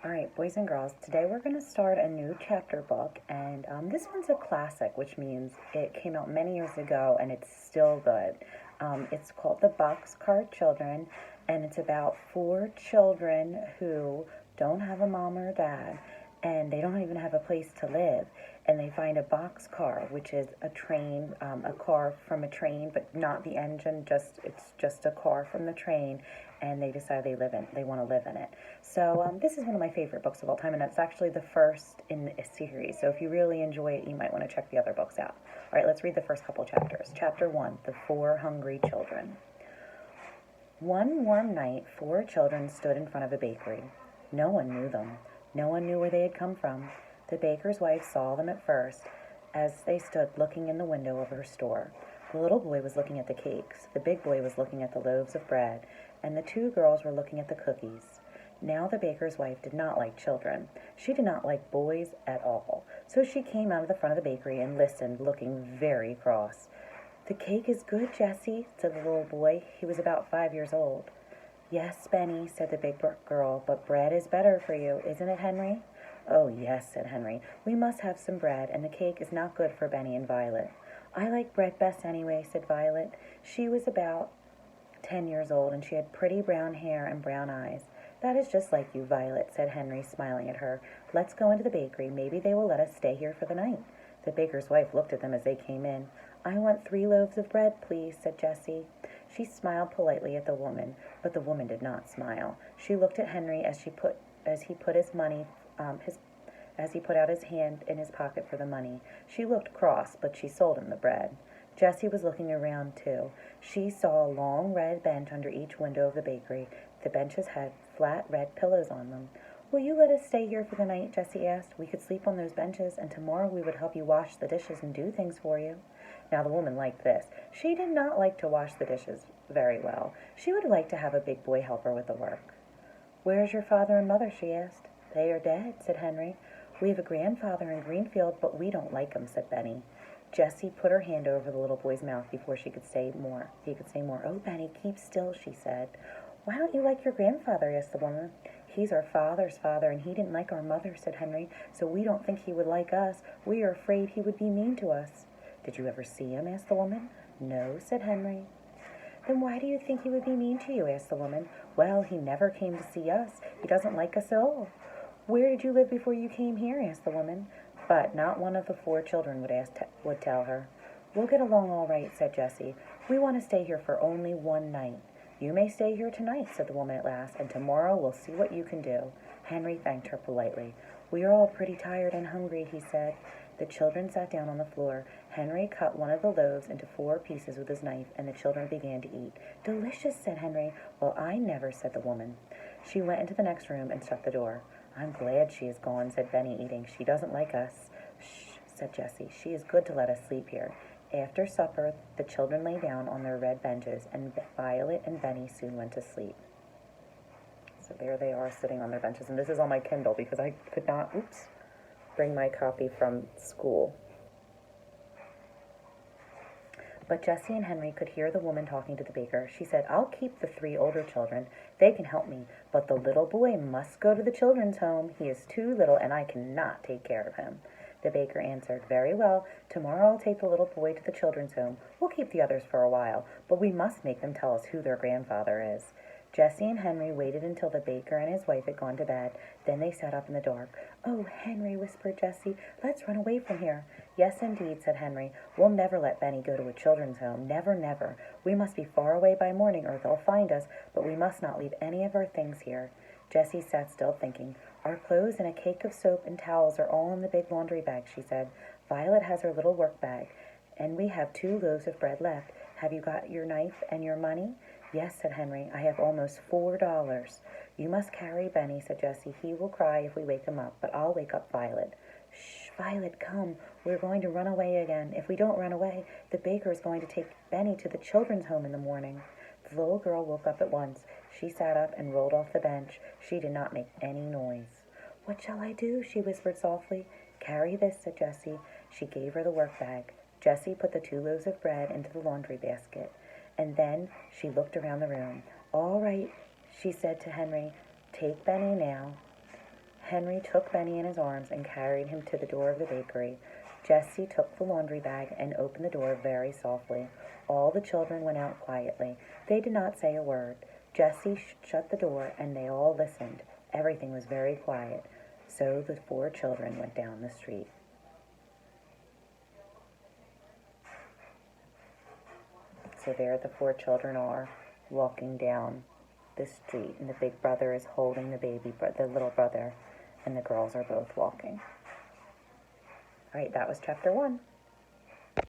All right, boys and girls, today we're going to start a new chapter book, and this one's a classic, which means it came out many years ago and it's still good. It's called The Boxcar Children, and it's about four children who don't have a mom or a dad, and they don't even have a place to live. And they find a boxcar, which is a train, a car from a train, but not the engine. It's just a car from the train, and they decide they want to live in it. So this is one of my favorite books of all time, and it's actually the first in a series. So if you really enjoy it, you might want to check the other books out. All right, let's read the first couple chapters. Chapter 1, The Four Hungry Children. One warm night, four children stood in front of a bakery. No one knew them. No one knew where they had come from. The baker's wife saw them at first as they stood looking in the window of her store. The little boy was looking at the cakes, the big boy was looking at the loaves of bread, and the two girls were looking at the cookies. Now the baker's wife did not like children. She did not like boys at all. So she came out of the front of the bakery and listened, looking very cross. "The cake is good, Jessie," said the little boy. He was about 5 years old. "Yes, Benny," said the big girl, "but bread is better for you, isn't it, Henry?" "Oh, yes," said Henry. "We must have some bread, and the cake is not good for Benny and Violet." "I like bread best anyway," said Violet. She was about 10 years old, and she had pretty brown hair and brown eyes. "That is just like you, Violet," said Henry, smiling at her. "Let's go into the bakery. Maybe they will let us stay here for the night." The baker's wife looked at them as they came in. "I want 3 loaves of bread, please," said Jessie. She smiled politely at the woman, but the woman did not smile. She looked at Henry as he put his money, as he put out his hand in his pocket for the money. She looked cross, but she sold him the bread. Jessie was looking around too. She saw a long red bench under each window of the bakery. The benches had flat red pillows on them. "Will you let us stay here for the night?" Jessie asked. "We could sleep on those benches, and tomorrow we would help you wash the dishes and do things for you." Now the woman liked this. She did not like to wash the dishes very well. She would like to have a big boy help her with the work. "Where's your father and mother?" she asked. "They are dead," said Henry. "We have a grandfather in Greenfield, but we don't like him," said Benny. Jessie put her hand over the little boy's mouth before she could say more. He could say more. "Oh, Benny, keep still," she said. "Why don't you like your grandfather?" asked the woman. "He's our father's father, and he didn't like our mother," said Henry, "so we don't think he would like us. We are afraid he would be mean to us." "Did you ever see him?" asked the woman. "No," said Henry. "Then why do you think he would be mean to you?" asked the woman. "Well, he never came to see us. He doesn't like us at all." "Where did you live before you came here?" asked the woman. But not one of the four children would tell her. "We'll get along all right," said Jessie. "We want to stay here for only one night." "You may stay here tonight," said the woman at last, "and tomorrow we'll see what you can do." Henry thanked her politely. "We are all pretty tired and hungry," he said. The children sat down on the floor. Henry cut one of the loaves into 4 pieces with his knife, and the children began to eat. "Delicious," said Henry. "Well, I never," said the woman. She went into the next room and shut the door. "I'm glad she is gone," said Benny, eating. "She doesn't like us." "Shh," said Jessie. "She is good to let us sleep here." After supper, the children lay down on their red benches, and Violet and Benny soon went to sleep. So there they are sitting on their benches, and this is on my Kindle because I could not, bring my copy from school. But Jessie and Henry could hear the woman talking to the baker. She said, "I'll keep the 3 older children. They can help me. But the little boy must go to the children's home. He is too little, and I cannot take care of him." The baker answered, "Very well. Tomorrow I'll take the little boy to the children's home. We'll keep the others for a while, but we must make them tell us who their grandfather is." Jessie and Henry waited until the baker and his wife had gone to bed. Then they sat up in the dark. "Oh, Henry," whispered Jessie, "let's run away from here." "Yes, indeed," said Henry. "We'll never let Benny go to a children's home. Never, never. We must be far away by morning or they'll find us, but we must not leave any of our things here." Jessie sat still thinking. "Our clothes and a cake of soap and towels are all in the big laundry bag," she said. "Violet has her little work bag, and we have 2 loaves of bread left. Have you got your knife and your money?" "Yes," said Henry. "I have almost $4. "You must carry Benny," said Jessie. "He will cry if we wake him up, but I'll wake up Violet." "Shh, Violet, come. We're going to run away again. If we don't run away, the baker is going to take Benny to the children's home in the morning." The little girl woke up at once. She sat up and rolled off the bench. She did not make any noise. "What shall I do?" she whispered softly. "Carry this," said Jessie. She gave her the work bag. Jessie put the 2 loaves of bread into the laundry basket, and then she looked around the room. "All right," she said to Henry. "Take Benny now." Henry took Benny in his arms and carried him to the door of the bakery. Jessie took the laundry bag and opened the door very softly. All the children went out quietly. They did not say a word. Jessie shut the door, and they all listened. Everything was very quiet. So the 4 children went down the street. So there the 4 children are, walking down the street, and the big brother is holding the little brother, and the girls are both walking. All right, that was chapter 1.